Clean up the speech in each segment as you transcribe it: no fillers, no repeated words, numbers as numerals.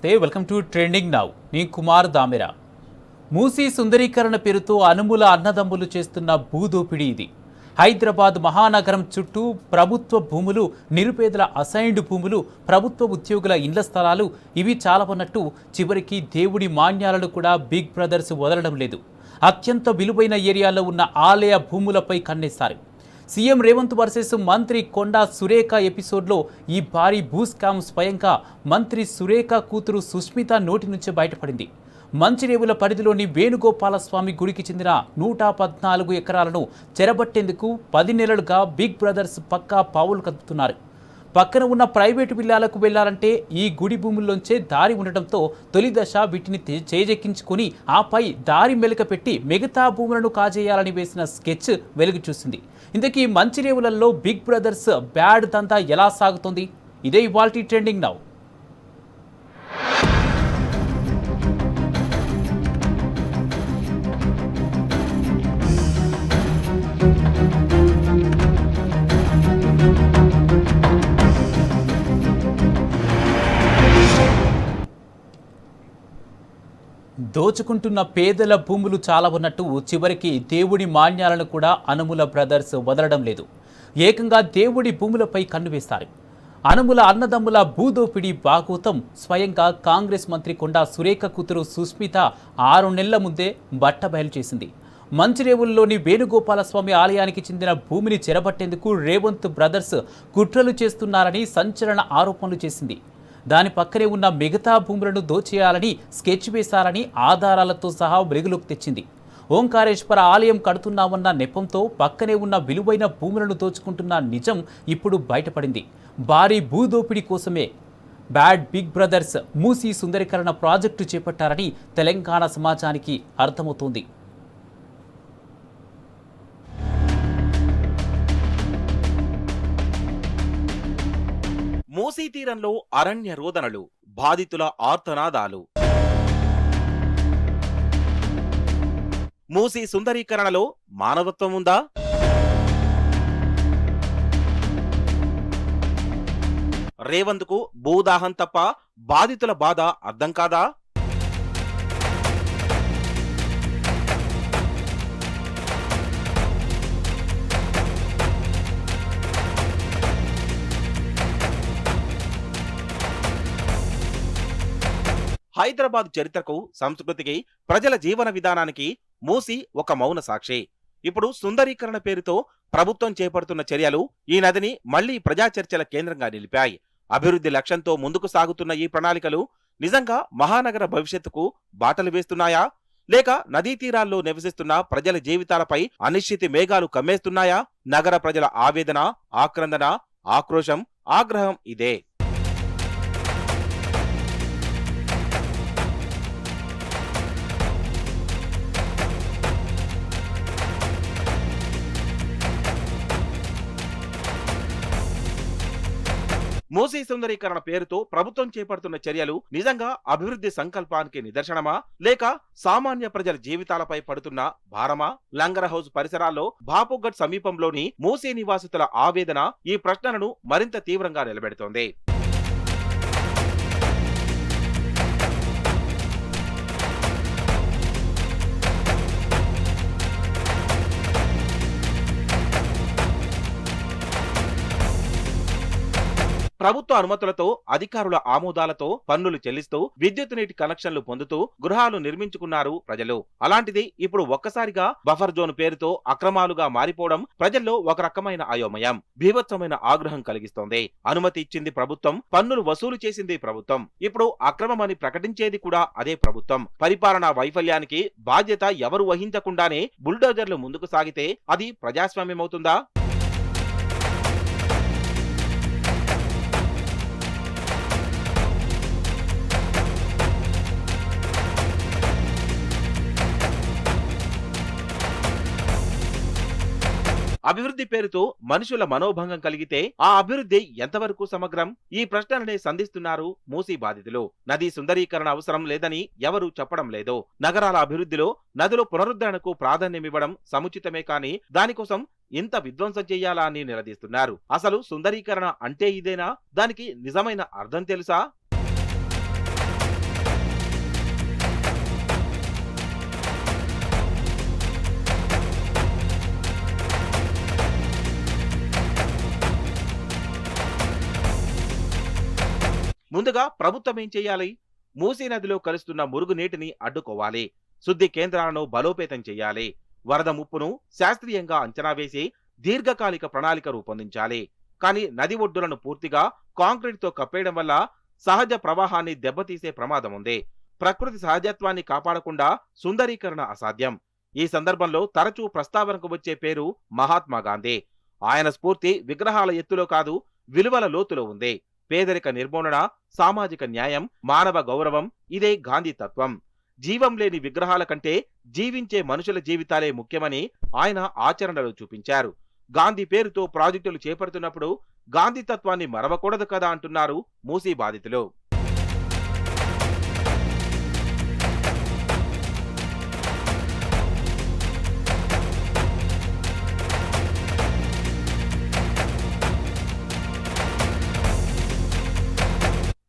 నమస్తే, welcome to trending now. నేను కుమార్ దామెరా. మూసీ సుందరీకరణ పేరుతో అనుముల అన్నదమ్ములు చేస్తున్న భూదోపిడీ ఇది. హైదరాబాద్ మహానగరం చుట్టూ ప్రభుత్వ భూములు, నిరుపేదల అసైన్డ్ భూములు, ప్రభుత్వ ఉద్యోగుల ఇండ్ల స్థలాలు ఇవి చాలవన్నట్టు చివరికి దేవుడి మాన్యాలను కూడా బిగ్ బ్రదర్స్ వదలడం లేదు. అత్యంత విలువైన ఏరియాలో ఉన్న ఆలయ భూములపై కన్నేశారు. సీఎం రేవంత్ వర్సెస్ మంత్రి కొండా సురేఖ ఎపిసోడ్లో ఈ భారీ భూస్కామ్ స్వయంగా మంత్రి సురేఖ కూతురు సుష్మిత నోటి నుంచే బయటపడింది. మంచిరేవుల పరిధిలోని వేణుగోపాలస్వామి గుడికి చెందిన 114 ఎకరాలను చెరబట్టేందుకు 10 నెలలుగా బిగ్ బ్రదర్స్ పక్కా పావులు కదుపుతున్నారు. పక్కన ఉన్న ప్రైవేటు విల్లాలకు వెళ్లాలంటే ఈ గుడి భూముల్లోంచే దారి ఉండటంతో తొలి దశ వీటిని చేజెక్కించుకుని ఆపై దారి మెలక పెట్టి మిగతా భూములను కాజేయాలని వేసిన స్కెచ్ వెలుగు చూసింది. ఇంతకీ మంచిరేవులలో బిగ్ బ్రదర్స్ బ్యాడ్ దంతా ఎలా సాగుతుంది? ఇదే ఇవాల్టి ట్రెండింగ్ నౌ. దోచుకుంటున్న పేదల భూములు చాలా ఉన్నట్టు చివరికి దేవుడి మాన్యాలను కూడా అనుముల బ్రదర్స్ వదలడం లేదు. ఏకంగా దేవుడి భూములపై కన్ను వేస్తారు. అనుముల అన్నదమ్ముల భూదోపిడీ భాగోతం స్వయంగా కాంగ్రెస్ మంత్రి కొండా సురేఖ కూతురు సుష్మిత 6 నెలల ముందే బట్టబయలు చేసింది. మంచిరేవుల్లోని వేణుగోపాలస్వామి ఆలయానికి చెందిన భూమిని చెరబట్టేందుకు రేవంత్ బ్రదర్స్ కుట్రలు చేస్తున్నారని సంచలన ఆరోపణలు చేసింది. దాని పక్కనే ఉన్న మిగతా భూములను దోచేయాలని స్కెచ్ వేశారని ఆధారాలతో సహా వెలుగులోకి తెచ్చింది. ఓంకారేశ్వర ఆలయం కడుతున్నామన్న నెపంతో పక్కనే ఉన్న విలువైన భూములను దోచుకుంటున్న నిజం ఇప్పుడు బయటపడింది. భారీ భూదోపిడీ కోసమే బ్యాడ్ బిగ్ బ్రదర్స్ మూసీ సుందరీకరణ ప్రాజెక్టు చేపట్టారని తెలంగాణ సమాజానికి అర్థమవుతోంది. మూసీ తీరంలో అరణ్య రోదనలు, బాధితుల ఆర్తనాదాలు. మూసీ సుందరీకరణలో మానవత్వం ఉందా? రేవంత్కు భూదాహం తప్ప బాధితుల బాధ అర్థం కాదా? హైదరాబాద్ చరిత్రకు, సంస్కృతికి, ప్రజల జీవన విధానానికి మూసీ ఒక మౌన సాక్షి. ఇప్పుడు సుందరీకరణ పేరుతో ప్రభుత్వం చేపడుతున్న చర్యలు ఈ నదిని మళ్లీ ప్రజా చర్చల కేంద్రంగా నిలిపాయి. అభివృద్ధి లక్ష్యంతో ముందుకు సాగుతున్న ఈ ప్రణాళికలు నిజంగా మహానగర భవిష్యత్తుకు బాటలు వేస్తున్నాయా? లేక నదీ తీరాల్లో నివసిస్తున్న ప్రజల జీవితాలపై అనిశ్చితి మేఘాలు కమ్మేస్తున్నాయా? నగర ప్రజల ఆవేదన, ఆక్రందన, ఆక్రోశం, ఆగ్రహం ఇదే. మూసీ సుందరీకరణ పేరుతో ప్రభుత్వం చేపడుతున్న చర్యలు నిజంగా అభివృద్ధి సంకల్పానికి నిదర్శనమా? లేక సామాన్య ప్రజల జీవితాలపై పడుతున్న భారమా? లంగర్ హౌస్ పరిసరాల్లో బాపుగఢ్ సమీపంలోని మూసీ నివాసితుల ఆవేదన ఈ ప్రశ్నలను మరింత తీవ్రంగా నిలబెడుతోంది. ప్రభుత్వ అనుమతులతో, అధికారుల ఆమోదాలతో పన్నులు చెల్లిస్తూ విద్యుత్ నీటి కనెక్షన్లు పొందుతూ గృహాలు నిర్మించుకున్నారు ప్రజలు. అలాంటిది ఇప్పుడు ఒక్కసారిగా బఫర్ జోన్ పేరుతో అక్రమాలుగా మారిపోవడం ప్రజల్లో ఒక రకమైన అయోమయం, బీభత్సమైన ఆగ్రహం కలిగిస్తోంది. అనుమతి ఇచ్చింది ప్రభుత్వం, పన్నులు వసూలు చేసింది ప్రభుత్వం, ఇప్పుడు అక్రమమని ప్రకటించేది కూడా అదే ప్రభుత్వం. పరిపాలనా వైఫల్యానికి బాధ్యత ఎవరు వహించకుండానే బుల్డోజర్లు ముందుకు సాగితే అది ప్రజాస్వామ్యమవుతుందా? అభివృద్ధి పేరుతో మనుషుల మనోభంగం కలిగితే ఆ అభివృద్ధి ఎంతవరకు సమగ్రం? ఈ ప్రశ్నలనే సంధిస్తున్నారు మూసీ బాధితులు. నదీ సుందరీకరణ అవసరం లేదని ఎవరూ చెప్పడం లేదు. నగరాల అభివృద్ధిలో నదుల పునరుద్ధరణకు ప్రాధాన్యమివ్వడం సముచితమే, కానీ దానికోసం ఇంత విధ్వంసం చెయ్యాలా అని నిలదీస్తున్నారు. అసలు సుందరీకరణ అంటే ఇదేనా? దానికి నిజమైన అర్థం తెలుసా? ముందుగా ప్రభుత్వం ఏం చేయాలి? మూసీ నదిలో కలుస్తున్న మురుగునీటిని అడ్డుకోవాలి. శుద్ధి కేంద్రాలను బలోపేతం చేయాలి. వరద ముప్పును శాస్త్రీయంగా అంచనా వేసి దీర్ఘకాలిక ప్రణాళిక రూపొందించాలి. కానీ నది ఒడ్డులను పూర్తిగా కాంక్రీట్తో కప్పేయడం వల్ల సహజ ప్రవాహాన్ని దెబ్బతీసే ప్రమాదం ఉంది. ప్రకృతి సహజత్వాన్ని కాపాడకుండా సుందరీకరణ అసాధ్యం. ఈ సందర్భంలో తరచూ ప్రస్తావనకు వచ్చే పేరు మహాత్మా గాంధీ. ఆయన స్ఫూర్తి విగ్రహాల ఎత్తులో కాదు, విలువల లోతులో ఉంది. పేదరిక నిర్మూలన, సామాజిక న్యాయం, మానవ గౌరవం ఇదే గాంధీ తత్వం. జీవం లేని విగ్రహాల కంటే జీవించే మనుషుల జీవితాలే ముఖ్యమని ఆయన ఆచరణలో చూపించారు. గాంధీ పేరుతో ప్రాజెక్టులు చేపడుతున్నప్పుడు గాంధీ తత్వాన్ని మరవకూడదు కదా అంటున్నారు మూసీ బాధితులు.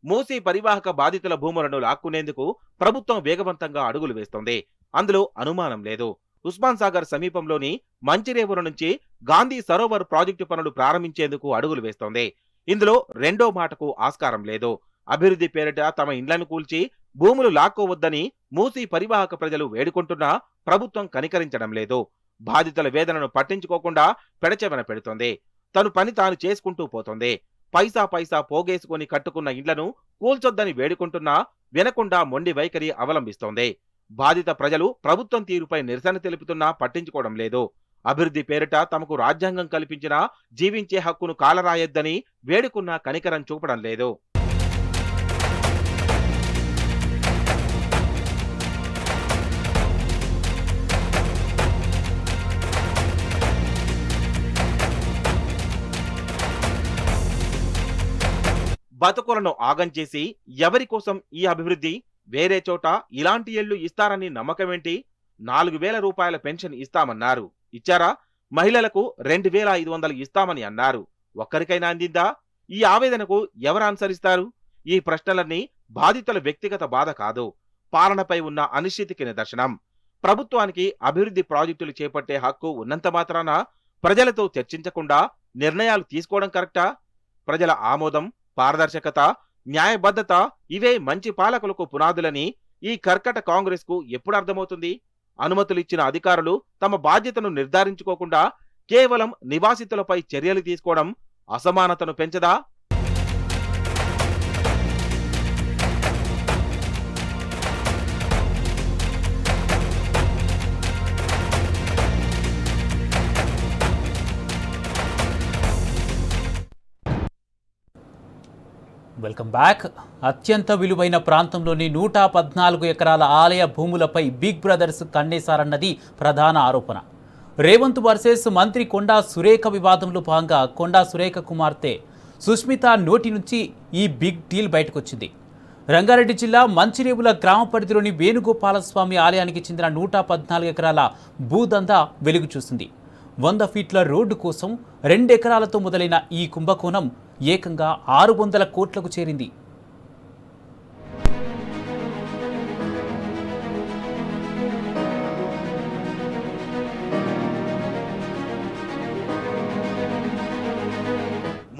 మూసీ పరివాహక బాధితుల భూములను లాక్కునేందుకు ప్రభుత్వం వేగవంతంగా అడుగులు వేస్తోంది. అందులో అనుమానం లేదు. ఉస్మాన్ సాగర్ సమీపంలోని మంచిరేవుల నుంచి గాంధీ సరోవర్ ప్రాజెక్టు పనులు ప్రారంభించేందుకు అడుగులు వేస్తోంది. ఇందులో రెండో మాటకు ఆస్కారం లేదు. అభివృద్ధి పేరిట తమ ఇండ్లను కూల్చి భూములు లాక్కోవద్దని మూసీ పరివాహక ప్రజలు వేడుకుంటున్నా ప్రభుత్వం కనికరించడం లేదు. బాధితుల వేదనను పట్టించుకోకుండా పెడచెవన పెడుతోంది. తను పని తాను చేసుకుంటూ పోతోంది. పైసా పైసా పోగేసుకుని కట్టుకున్న ఇండ్లను కూల్చొద్దని వేడుకుంటున్నా వినకుండా మొండి వైఖరి అవలంబిస్తోంది. బాధిత ప్రజలు ప్రభుత్వం తీరుపై నిరసన తెలుపుతున్నా పట్టించుకోవడం లేదు. అభివృద్ధి పేరిట తమకు రాజ్యాంగం కల్పించిన జీవించే హక్కును కాలరాయొద్దని వేడుకున్నా కనికరం చూపడం లేదు. బతుకులను ఆగం చేసి ఎవరి కోసం ఈ అభివృద్ధి? వేరే చోట ఇలాంటి ఇళ్లు ఇస్తారని నమ్మకమేంటి? 4,000 రూపాయల పెన్షన్ ఇస్తామన్నారు, ఇచ్చారా? మహిళలకు 2,500 ఇస్తామని అన్నారు, ఒక్కరికైనా అందిందా? ఈ ఆవేదనకు ఎవరు అనుసరిస్తారు? ఈ ప్రశ్నలన్నీ బాధితుల వ్యక్తిగత బాధ కాదు, పాలనపై ఉన్న అనిశ్చితికి నిదర్శనం. ప్రభుత్వానికి అభివృద్ధి ప్రాజెక్టులు చేపట్టే హక్కు ఉన్నంత మాత్రాన ప్రజలతో చర్చించకుండా నిర్ణయాలు తీసుకోవడం కరెక్టా? ప్రజల ఆమోదం, పారదర్శకత, న్యాయబద్ధత ఇవే మంచి పాలకులకు పునాదులని ఈ కర్కట కాంగ్రెస్ కు ఎప్పుడు అర్థమవుతుంది? అనుమతులిచ్చిన అధికారులు తమ బాధ్యతను నిర్ధారించుకోకుండా కేవలం నివాసితులపై చర్యలు తీసుకోవడం అసమానతను పెంచదా? Welcome back. అత్యంత విలువైన ప్రాంతంలోని 114 ఎకరాల ఆలయ భూములపై బిగ్ బ్రదర్స్ కన్నేశారన్నది ప్రధాన ఆరోపణ. రేవంత్ వర్సెస్ మంత్రి కొండా సురేఖ వివాదంలో భాగంగా కొండా సురేఖ కుమార్తె సుష్మిత నోటి నుంచి ఈ బిగ్ డీల్ బయటకొచ్చింది. రంగారెడ్డి జిల్లా మంచిరేవుల గ్రామ పరిధిలోని వేణుగోపాలస్వామి ఆలయానికి చెందిన 114 ఎకరాల భూదందా వెలుగు చూసింది. 100 ఫీట్ల రోడ్డు కోసం 2 ఎకరాలతో మొదలైన ఈ కుంభకోణం ఏకంగా 600 కోట్లకు చేరింది.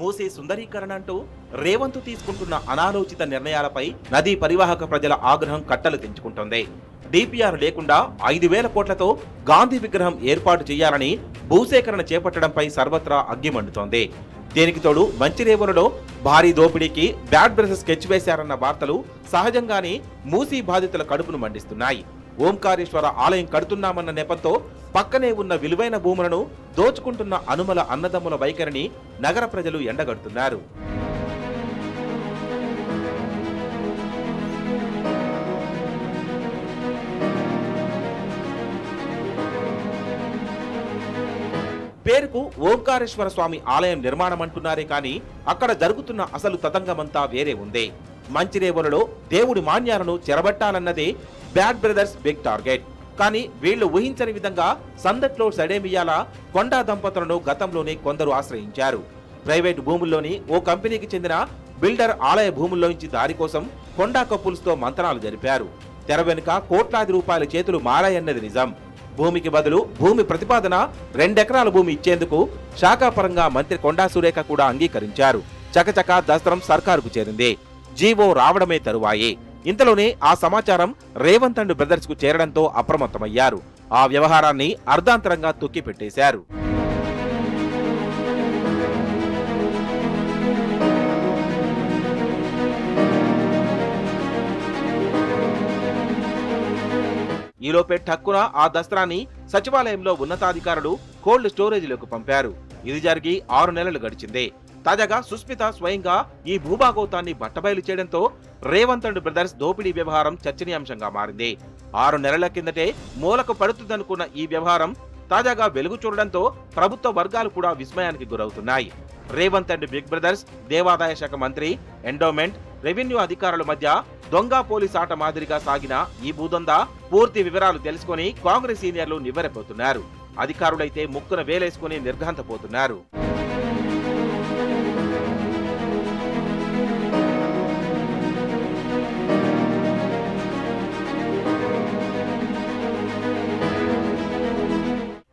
మూసీ సుందరీకరణ అంటూ రేవంత్ తీసుకుంటున్న అనాలోచిత నిర్ణయాలపై నదీ పరివాహక ప్రజల ఆగ్రహం కట్టలు తెంచుకుంటోంది. డిపిఆర్ లేకుండా 5,000 కోట్లతో గాంధీ విగ్రహం ఏర్పాటు చేయాలని భూసేకరణ చేపట్టడంపై సర్వత్రా అగ్గిమండుతోంది. దీనికి తోడు మంచిరేవులలో భారీ దోపిడీకి బ్యాడ్ బ్రదర్స్ స్కెచ్ వేశారన్న వార్తలు సహజంగానే మూసీ బాధితుల కడుపును మండిస్తున్నాయి. ఓంకారేశ్వర ఆలయం కడుతున్నామన్న నెపంతో పక్కనే ఉన్న విలువైన భూములను దోచుకుంటున్న అనుమల అన్నదమ్ముల వైఖరిని నగర ప్రజలు ఎండగడుతున్నారు. పేరుకు ఓంకారేశ్వర స్వామి ఆలయం నిర్మాణం అంటున్నారే కానీ అక్కడ జరుగుతున్న అసలు తతంగమంతా వేరే ఉంది. మంచిరేవులలో దేవుడి మాన్యాలను చెరబట్టాలన్నదే బ్యాడ్ బ్రదర్స్ బిగ్ టార్గెట్. కానీ వీళ్లు ఊహించని విధంగా సందట్లో సడేమియాల కొండా దంపతులను గతంలోనే కొందరు ఆశ్రయించారు. ప్రైవేటు భూముల్లోని ఓ కంపెనీకి చెందిన బిల్డర్ ఆలయ భూముల్లోంచి దారి కోసం కొండా కప్పుల్స్తో మంతనాలు జరిపారు. తెర వెనుక కోట్లాది రూపాయల చేతులు మారాయన్నది నిజం. భూమికి బదులు భూమి ప్రతిపాదన 2 ఎకరాల భూమి ఇచ్చేందుకు శాఖాపరంగా మంత్రి కొండా సురేఖ కూడా అంగీకరించారు. చకచక దస్త్రం సర్కారుకు చేరింది. జీవో రావడమే తరువాయే. ఇంతలోనే ఆ సమాచారం రేవంత్ అండ్ బ్రదర్స్ కు చేరడంతో అప్రమత్తమయ్యారు. ఆ వ్యవహారాన్ని అర్ధాంతరంగా తొక్కిపెట్టేశారు. ఈలోపే ఠక్కున ఆ దస్త్రాన్ని సచివాలయంలో ఉన్నతాధికారులు కోల్డ్ స్టోరేజీలోకి పంపారు. ఇది జరిగి 6 నెలలు గడిచింది. తాజాగా సుస్మిత స్వయంగా ఈ భూభాగోతాన్ని బట్టబయలు చేయడంతో రేవంత్ అండ్ బ్రదర్స్ దోపిడీ వ్యవహారం చర్చనీయాంశంగా మారింది. 6 నెలల కిందటే మూలకు పడుతుందనుకున్న ఈ వ్యవహారం తాజాగా వెలుగు చూడడంతో ప్రభుత్వ వర్గాలు కూడా విస్మయానికి గురవుతున్నాయి. రేవంత్ అండ్ బిగ్ బ్రదర్స్, దేవాదాయ శాఖ మంత్రి, ఎండోమెంట్, రెవెన్యూ అధికారుల మధ్య దొంగ పోలీస్ ఆట మాదిరిగా సాగిన ఈ భూదందా పూర్తి వివరాలు తెలుసుకుని కాంగ్రెస్ సీనియర్లు నివ్వెరపోతున్నారు. అధికారులైతే ముక్కున వేలేసుకుని నిర్ఘాంతపోతున్నారు.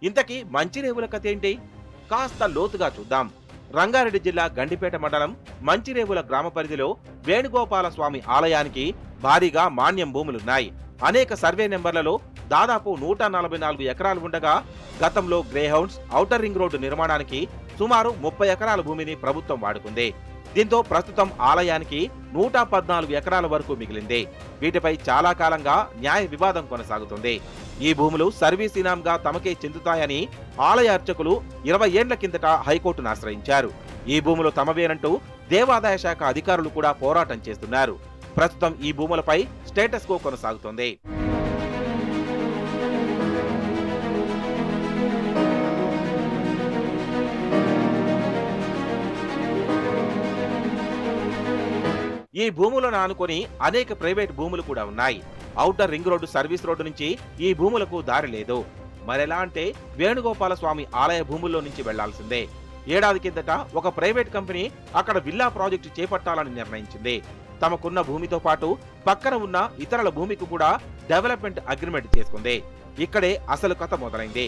ఇంతకీ మంచిరేవుల కథేంటి? కాస్త లోతుగా చూద్దాం. రంగారెడ్డి జిల్లా గండిపేట మండలం మంచిరేవుల గ్రామ పరిధిలో వేణుగోపాల స్వామి ఆలయానికి భారీగా మాన్యం భూములున్నాయి. అనేక సర్వే నెంబర్లలో దాదాపు 144 ఎకరాలు ఉండగా గతంలో గ్రేహౌండ్స్, ఔటర్ రింగ్ రోడ్డు నిర్మాణానికి సుమారు 30 ఎకరాల భూమిని ప్రభుత్వం వాడుకుంది. దీంతో ప్రస్తుతం ఆలయానికి 114 ఎకరాల వరకు మిగిలింది. వీటిపై చాలా కాలంగా న్యాయ వివాదం కొనసాగుతుంది. ఈ భూములు సర్వీస్ ఇనాంగా తమకే చెందుతాయని ఆలయ అర్చకులు 20 ఏండ్ల కిందట హైకోర్టును ఆశ్రయించారు. ఈ భూములు తమవేనంటూ దేవాదాయ శాఖ అధికారులు కూడా పోరాటం చేస్తున్నారు. ప్రస్తుతం ఈ భూములపై స్టేటస్ కో కొనసాగుతోంది. ఈ భూములను ఆనుకొని అనేక ప్రైవేట్ భూములు కూడా ఉన్నాయి. Outer ring road, service road నుంచి ఈ భూములకు దారి లేదు. మరెలా అంటే వేణుగోపాల స్వామి ఆలయ భూముల్లో నుంచి వెళ్లాల్సిందే. ఏడాది కిందట ఒక ప్రైవేట్ కంపెనీ అక్కడ విల్లా ప్రాజెక్టు చేపట్టాలని నిర్ణయించింది. తమకున్న భూమితో పాటు పక్కన ఉన్న ఇతరుల భూమికి కూడా డెవలప్మెంట్ అగ్రిమెంట్ చేసుకుంది. ఇక్కడే అసలు కథ మొదలైంది.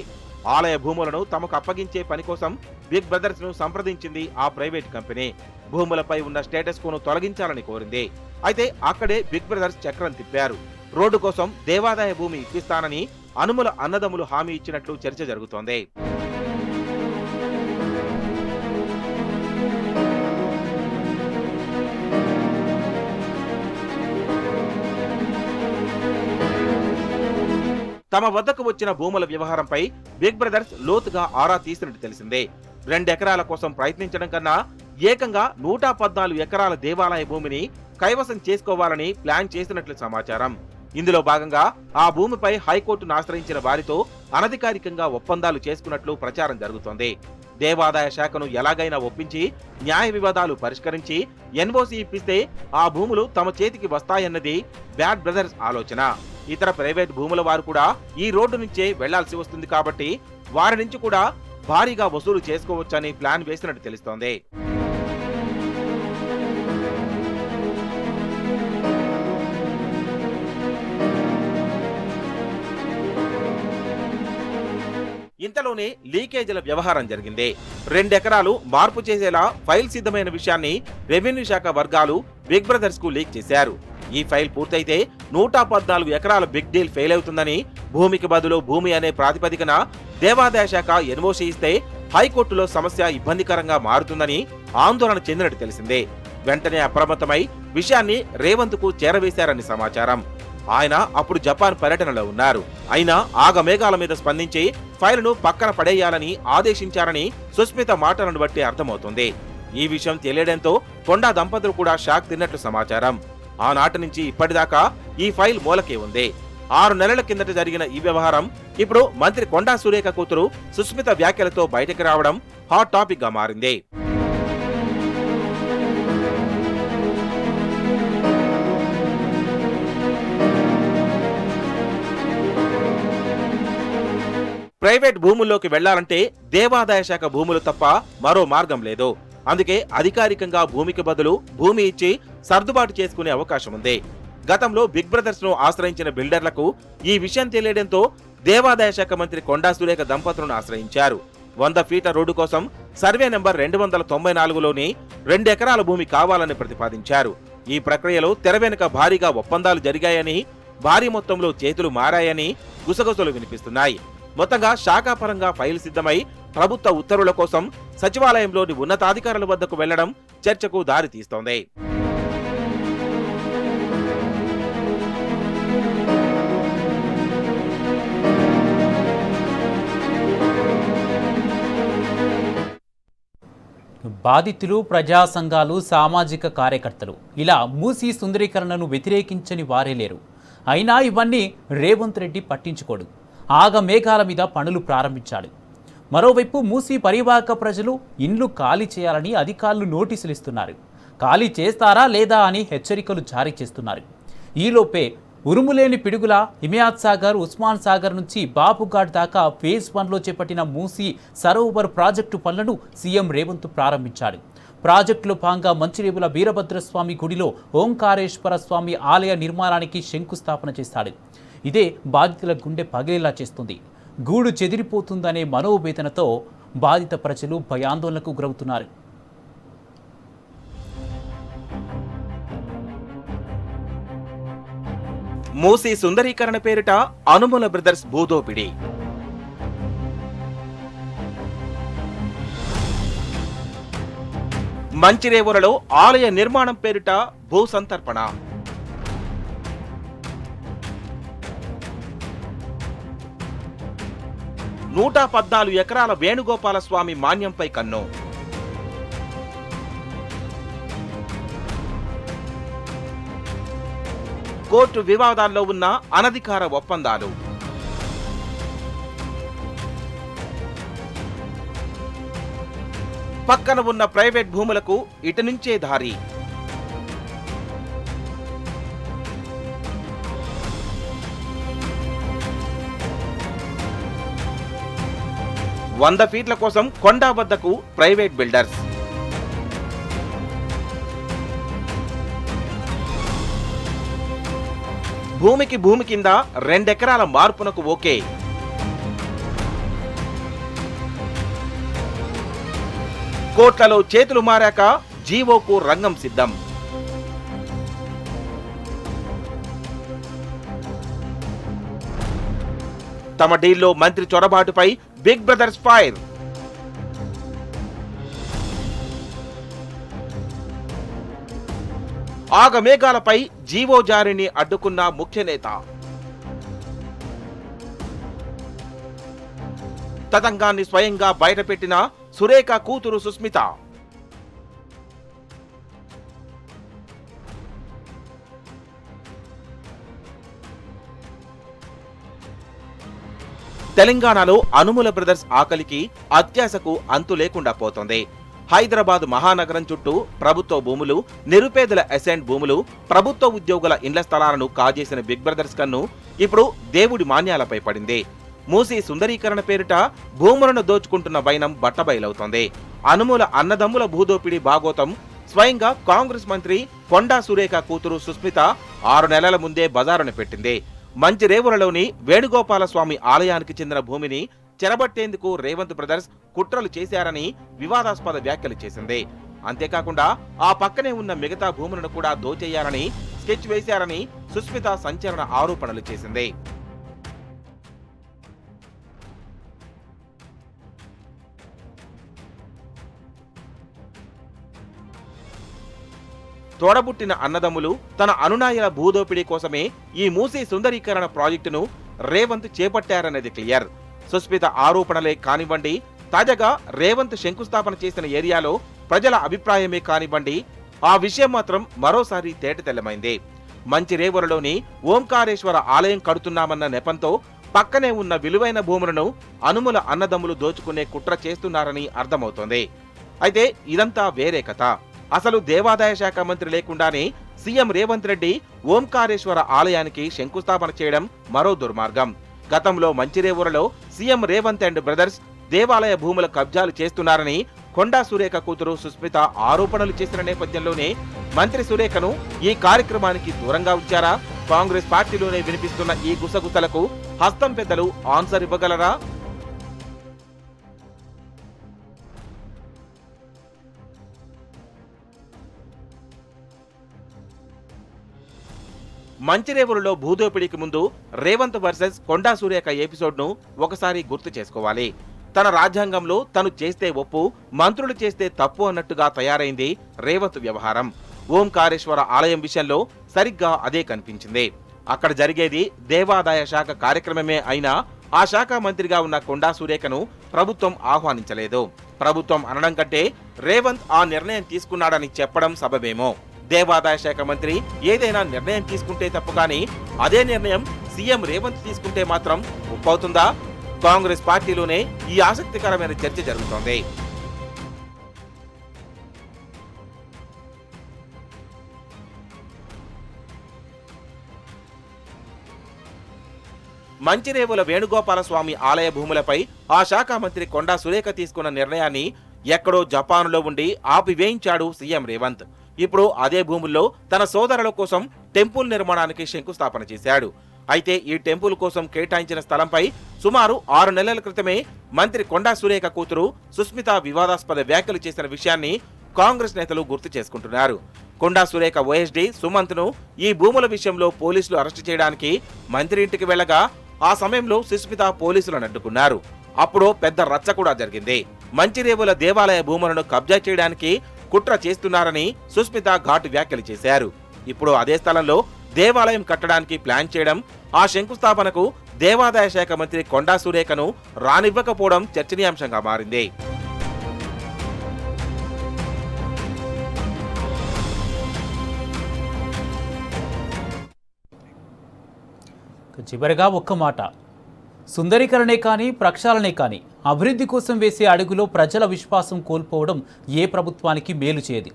ఆలయ భూములను తమకు అప్పగించే పని కోసం బిగ్ బ్రదర్స్ ను సంప్రదించింది ఆ ప్రైవేట్ కంపెనీ. భూములపై ఉన్న స్టేటస్ కోను తొలగించాలని కోరింది. అయితే అక్కడే బిగ్ బ్రదర్స్ చక్రం తిప్పారు. రోడ్డు కోసం దేవాదాయ భూమి ఇప్పిస్తానని అనుముల అన్నదమ్ములు హామీ ఇచ్చినట్లు చర్చ జరుగుతోంది. తమ వద్దకు వచ్చిన భూముల వ్యవహారంపై బిగ్ బ్రదర్స్ లోతుగా ఆరా తీసినట్టు తెలిసిందే. 2 ఎకరాల కోసం ప్రయత్నించడం కన్నా ఏకంగా 114 ఎకరాల దేవాలయ భూమిని కైవసం చేసుకోవాలని ప్లాన్ చేసినట్లు సమాచారం. ఇందులో భాగంగా ఆ భూమిపై హైకోర్టును ఆశ్రయించిన వారితో అనధికారికంగా ఒప్పందాలు చేసుకున్నట్లు ప్రచారం జరుగుతోంది. దేవాదాయ శాఖను ఎలాగైనా ఒప్పించి న్యాయ వివాదాలు పరిష్కరించి ఎన్ఓసీ ఇప్పిస్తే ఆ భూములు తమ చేతికి వస్తాయన్నది బ్యాడ్ బ్రదర్స్ ఆలోచన. ఇతర ప్రైవేట్ భూముల వారు కూడా ఈ రోడ్డు నుంచే వెళ్లాల్సి వస్తుంది కాబట్టి వారి నుంచి కూడా భారీగా వసూలు చేసుకోవచ్చని ప్లాన్ వేసినట్టు తెలుస్తోంది. ఇంతలోనే లీకేజీల వ్యవహారం జరిగింది. 2 ఎకరాలు మార్పు చేసేలా ఫైల్ సిద్ధమైన విషయాన్ని రెవెన్యూ శాఖ వర్గాలు బిగ్ బ్రదర్స్ కు లీక్ చేశారు. ఈ ఫైల్ పూర్తయితే 114 ఎకరాల బిగ్ డీల్ ఫెయిల్ అవుతుందని, భూమికి బదులు భూమి అనే ప్రాతిపదికన దేవాదాయ శాఖ ఎన్ఓసీ ఇస్తే హైకోర్టులో సమస్య ఇబ్బందికరంగా మారుతుందని ఆందోళన చెందినట్టు తెలిసిందే. వెంటనే అప్రమత్తమై విషయాన్ని రేవంత్ కు చేరవేశారని సమాచారం. ఆయన అప్పుడు జపాన్ పర్యటనలో ఉన్నారు. అయినా ఆగమేఘాల మీద స్పందించి ఫైలును పక్కన పడేయాలని ఆదేశించారని సుస్మిత మాటలను బట్టి అర్థమవుతుంది. ఈ విషయం తెలియడంతో కొండా దంపతులు కూడా షాక్ తిన్నట్లు సమాచారం. ఆనాటి నుంచి ఇప్పటిదాకా ఈ ఫైల్ మూలకే ఉంది. 6 నెలల కిందట జరిగిన ఈ వ్యవహారం ఇప్పుడు మంత్రి కొండా సురేఖ కూతురు సుస్మిత వ్యాఖ్యలతో బయటకు రావడం హాట్ టాపిక్ గా మారింది. ప్రైవేట్ భూముల్లోకి వెళ్లాలంటే దేవాదాయ శాఖ భూములు తప్ప మరో మార్గం లేదు. అందుకే అధికారికంగా భూమికి బదులు భూమి ఇచ్చి సర్దుబాటు చేసుకునే అవకాశం ఉంది. గతంలో బిగ్ బ్రదర్స్ ను ఆశ్రయించిన బిల్డర్లకు ఈ విషయం తెలియడంతో దేవాదాయ శాఖ మంత్రి కొండా సురేఖ దంపతులను ఆశ్రయించారు. 100 ఫీట్ల రోడ్డు కోసం సర్వే నెంబర్ 294లోని 2 ఎకరాల భూమి కావాలని ప్రతిపాదించారు. ఈ ప్రక్రియలో తెర వెనుక భారీగా ఒప్పందాలు జరిగాయని, భారీ మొత్తంలో చేతులు మారాయని గుసగుసలు వినిపిస్తున్నాయి. మొత్తంగా శాఖాపరంగా ఫైల్ సిద్ధమై ప్రభుత్వ ఉత్తర్వుల కోసం సచివాలయంలోని ఉన్నతాధికారుల వద్దకు వెళ్లడం చర్చకు దారి తీస్తోంది. బాధితులు, ప్రజా సంఘాలు, సామాజిక కార్యకర్తలు ఇలా మూసీ సుందరీకరణను వ్యతిరేకించని వారే లేరు. అయినా ఇవన్నీ రేవంత్ రెడ్డి పట్టించుకోడు. ఆగమేఘాల మీద పనులు ప్రారంభించాడు. మరోవైపు మూసీ పరివాహక ప్రజలు ఇండ్లు ఖాళీ చేయాలని అధికారులు నోటీసులు ఇస్తున్నారు. ఖాళీ చేస్తారా లేదా అని హెచ్చరికలు జారీ చేస్తున్నారు. ఈలోపే ఉరుములేని పిడుగుల హిమాయత్ సాగర్, ఉస్మాన్ సాగర్ నుంచి బాపుఘాట్ దాకా ఫేజ్ 1లో చేపట్టిన మూసీ సరోవర్ ప్రాజెక్టు పనులను సీఎం రేవంత్ ప్రారంభించాడు. ప్రాజెక్టులో భాగంగా మంచిరేవుల వీరభద్రస్వామి గుడిలో ఓంకారేశ్వర స్వామి ఆలయ నిర్మాణానికి శంకుస్థాపన చేశాడు. ఇదే బాధితుల గుండె పగిలేలా చేస్తుంది. గూడు చెదిరిపోతుందనే మనోవేదనతో బాధిత ప్రజలు భయాందోళనకు గురవుతున్నారు. మూసీ సుందరీకరణ పేరిట అనుముల బ్రదర్స్ భూదోపిడి. మంచిరేవులలో ఆలయ నిర్మాణం పేరిట భూసంతర్పణ. నూట 14 ఎకరాల వేణుగోపాల స్వామి మాన్యంపై కన్ను. కోర్టు వివాదాల్లో ఉన్న అనధికార ఒప్పందాలు. పక్కన ఉన్న ప్రైవేట్ భూములకు ఇటు నుంచే దారి. వంద ఫీట్ల కోసం కొండా వద్దకు ప్రైవేట్ బిల్డర్స్. భూమికి భూమి కింద 2 ఎకరాల మార్పునకు ఓకే. కోట్లలో చేతులు మారాక జీవోకు రంగం సిద్ధం. తమ డీల్లో మంత్రి చొరబాటుపై బిగ్ బ్రదర్స్ ఫైర్. ఆగమేఘాలపై జీవో జారీని అడ్డుకున్న ముఖ్య నేత. తతంగాన్ని స్వయంగా బయటపెట్టిన సురేఖ కూతురు సుస్మిత. తెలంగాణలో అనుముల బ్రదర్స్ ఆకలికి, అత్యాశకు అంతు లేకుండా పోతోంది. హైదరాబాద్ మహానగరం చుట్టూ ప్రభుత్వ భూములు, నిరుపేదల అసెంట్ భూములు, ప్రభుత్వ ఉద్యోగుల ఇండ్ల స్థలాలను కాజేసిన బిగ్ బ్రదర్స్ కన్ను ఇప్పుడు దేవుడి మాన్యాలపై పడింది. మూసీ సుందరీకరణ పేరిట భూములను దోచుకుంటున్న వైనం బట్టబయలవుతోంది. అనుముల అన్నదమ్ముల భూదోపిడి భాగోతం స్వయంగా కాంగ్రెస్ మంత్రి కొండా సురేఖ కూతురు సుస్మిత 6 నెలల ముందే బజారును పెట్టింది. మంచిరేవులలోని వేణుగోపాల స్వామి ఆలయానికి చెందిన భూమిని చెరబట్టేందుకు రేవంత్ బ్రదర్స్ కుట్రలు చేశారని వివాదాస్పద వ్యాఖ్యలు చేసింది. అంతేకాకుండా ఆ పక్కనే ఉన్న మిగతా భూములను కూడా దోచేయాలని స్కెచ్ వేశారని సుస్మిత సంచలన ఆరోపణలు చేసింది. తోడబుట్టిన అన్నదమ్ములు, తన అనునాయుల భూదోపిడీ కోసమే ఈ మూసీ సుందరీకరణ ప్రాజెక్టును రేవంత్ చేపట్టారనేది క్లియర్. సుస్మిత ఆరోపణలే కానివ్వండి, తాజాగా రేవంత్ శంకుస్థాపన చేసిన ఏరియాలో ప్రజల అభిప్రాయమే కానివ్వండి, ఆ విషయం మాత్రం మరోసారి తేటతెల్లమైంది. మంచిరేవులలోని ఓంకారేశ్వర ఆలయం కడుతున్నామన్న నెపంతో పక్కనే ఉన్న విలువైన భూములను అనుముల అన్నదమ్ములు దోచుకునే కుట్ర చేస్తున్నారని అర్థమవుతోంది. అయితే ఇదంతా వేరే కథ. అసలు దేవాదాయ శాఖ మంత్రి లేకుండానే సీఎం రేవంత్ రెడ్డి ఓంకారేశ్వర ఆలయానికి శంకుస్థాపన చేయడం మరో దుర్మార్గం. గతంలో మంచిరేవులలో సీఎం రేవంత్ అండ్ బ్రదర్స్ దేవాలయ భూముల కబ్జాలు చేస్తున్నారని కొండా సురేఖ కూతురు సుస్మిత ఆరోపణలు చేసిన నేపథ్యంలోనే మంత్రి సురేఖను ఈ కార్యక్రమానికి దూరంగా ఉంచారా? కాంగ్రెస్ పార్టీలోనే వినిపిస్తున్న ఈ గుసగుసలకు హస్తం పెద్దలు ఆన్సర్ ఇవ్వగలరా? మంచిరేవులలో భూదోపిడీకి ముందు రేవంత్ వర్సెస్ కొండా సురేఖ ఎపిసోడ్ను ఒకసారి గుర్తు చేసుకోవాలి. తన రాజ్యాంగంలో తను చేస్తే ఒప్పు, మంత్రులు చేస్తే తప్పు అన్నట్టుగా తయారైంది రేవంత్ వ్యవహారం. ఓంకారేశ్వర ఆలయం విషయంలో సరిగ్గా అదే కనిపించింది. అక్కడ జరిగేది దేవాదాయ శాఖ కార్యక్రమమే అయినా ఆ శాఖ మంత్రిగా ఉన్న కొండా సురేఖను ప్రభుత్వం ఆహ్వానించలేదు. ప్రభుత్వం అనడం కంటే రేవంత్ ఆ నిర్ణయం తీసుకున్నాడని చెప్పడం సబబేమో. దేవాదాయ శాఖ మంత్రి ఏదైనా నిర్ణయం తీసుకుంటే తప్పు, కానీ అదే నిర్ణయం సీఎం రేవంత్ తీసుకుంటే మాత్రం ఒప్పవుతుందా? కాంగ్రెస్ పార్టీలోనే ఈ ఆసక్తికరమైన చర్చ జరుగుతోంది. మంచిరేవుల వేణుగోపాల స్వామి ఆలయ భూములపై ఆ శాఖ మంత్రి కొండా సురేఖ తీసుకున్న నిర్ణయాన్ని ఎక్కడో జపానులో ఉండి ఆపివేయించాడు సీఎం రేవంత్. ఇప్పుడు అదే భూముల్లో తన సోదరుల కోసం టెంపుల్ నిర్మాణానికి శంకుస్థాపన చేశాడు. అయితే ఈ టెంపుల్ కోసం కేటాయించిన స్థలంపై సుమారు 6 నెలల క్రితమే మంత్రి కొండా సురేఖ కూతురు సుస్మిత వివాదాస్పద వ్యాఖ్యలు చేసిన విషయాన్ని కాంగ్రెస్ నేతలు గుర్తు చేసుకుంటున్నారు. కొండా సురేఖ ఓఎస్డీ సుమంత్ను ఈ భూముల విషయంలో పోలీసులు అరెస్టు చేయడానికి మంత్రి ఇంటికి వెళ్లగా ఆ సమయంలో సుస్మిత పోలీసులను అడ్డుకున్నారు. అప్పుడు పెద్ద రచ్చ కూడా జరిగింది. మంచిరేవుల దేవాలయ భూములను కబ్జా చేయడానికి కుట్ర చేస్తున్నారని సుస్మిత ఘాటు వ్యాఖ్యలు చేశారు. ఇప్పుడు అదే స్థలంలో దేవాలయం కట్టడానికి ప్లాన్ చేయడం, ఆ శంకుస్థాపనకు దేవాదాయ శాఖ మంత్రి కొండా సురేఖను రానివ్వకపోవడం చర్చనీయాంశంగా మారింది. చివరిగా ఒక్క మాట, సుందరీకరణే కానీ ప్రక్షాళనే కానీ అభివృద్ధి కోసం వేసే అడుగులో ప్రజల విశ్వాసం కోల్పోవడం ఏ ప్రభుత్వానికి మేలు చేయదు.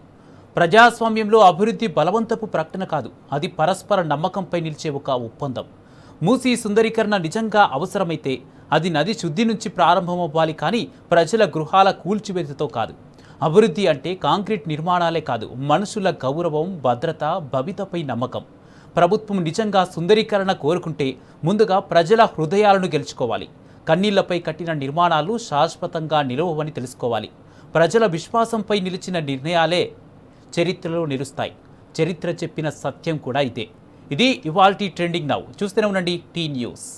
ప్రజాస్వామ్యంలో అభివృద్ధి బలవంతపు ప్రకటన కాదు, అది పరస్పర నమ్మకంపై నిలిచే ఒక ఒప్పందం. మూసీ సుందరీకరణ నిజంగా అవసరమైతే అది నది శుద్ధి నుంచి ప్రారంభమవ్వాలి, కానీ ప్రజల గృహాల కూల్చివేతతో కాదు. అభివృద్ధి అంటే కాంక్రీట్ నిర్మాణాలే కాదు, మనుషుల గౌరవం, భద్రత, భవితపై నమ్మకం. ప్రభుత్వం నిజంగా సుందరీకరణ కోరుకుంటే ముందుగా ప్రజల హృదయాలను గెలుచుకోవాలి. కన్నీళ్లపై కట్టిన నిర్మాణాలు శాశ్వతంగా నిలవవని తెలుసుకోవాలి. ప్రజల విశ్వాసంపై నిలిచిన నిర్ణయాలే చరిత్రలో నిలుస్తాయి. చరిత్ర చెప్పిన సత్యం కూడా ఇదే. ఇది ఇవాల్టి ట్రెండింగ్ నౌ. చూస్తూనే ఉండండి టీ న్యూస్.